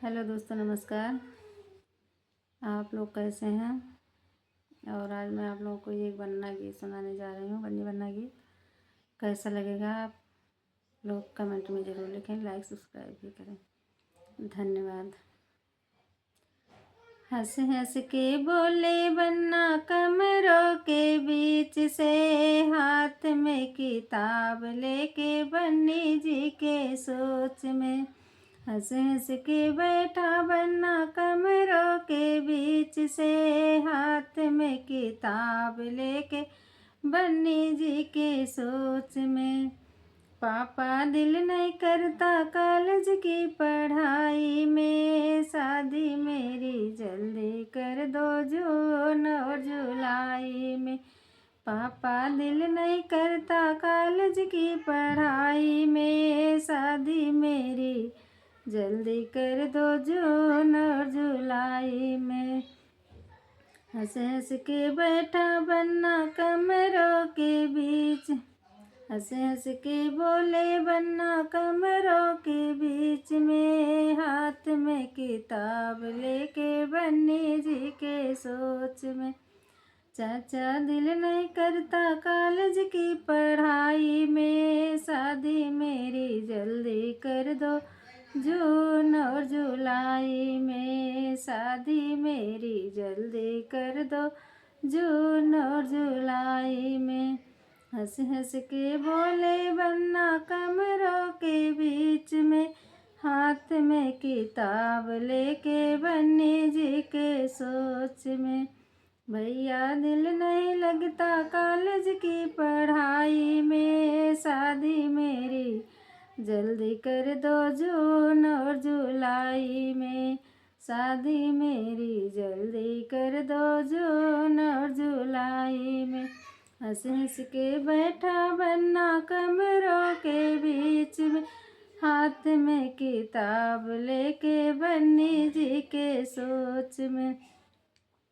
Hello दोस्तों, नमस्कार। आप लोग कैसे हैं? और आज मैं आप लोगों को एक वन्ना गीत सुनाने जा रही हूँ। वन्ना गीत कैसा लगेगा आप लोग कमेंट में ज़रूर लिखें, लाइक सब्सक्राइब भी करें। धन्यवाद। हंस हंस के बोले वन्ना कमरों के बीच से, हाथ में किताब लेके बन्नी जी के सोच में। हंस हंस के बैठा वन्ना कमरों के बीच से, हाथ में किताब लेके बन्नी जी के सोच में। पापा दिल नहीं करता कॉलेज की पढ़ाई में, शादी मेरी जल्दी कर दो जून और जुलाई में। पापा दिल नहीं करता कॉलेज की पढ़ाई में, शादी मेरी जल्दी कर दो जून और जुलाई में। हंस हंस के बैठा वन्ना कमरों के बीच, हंस हंस के बोले वन्ना कमरों के बीच में, हाथ में किताब लेके बन्नी जी के सोच में। चाचा दिल नहीं करता कॉलेज की पढ़ाई में, शादी मेरी जल्दी कर दो जून और जुलाई में। शादी मेरी जल्दी कर दो जून और जुलाई में। हंस हंस के बोले वन्ना कमरों के बीच में, हाथ में किताब लेके बन्नी जी के सोच में। भैया दिल नहीं लगता कॉलेज की पढ़ाई में, शादी मेरी जल्दी कर दो जून और जुलाई में। शादी मेरी जल्दी कर दो जून और जुलाई में। हंस हंस के बैठा वन्ना कमरों के बीच में, हाथ में किताब लेके बन्नी जी के सोच में।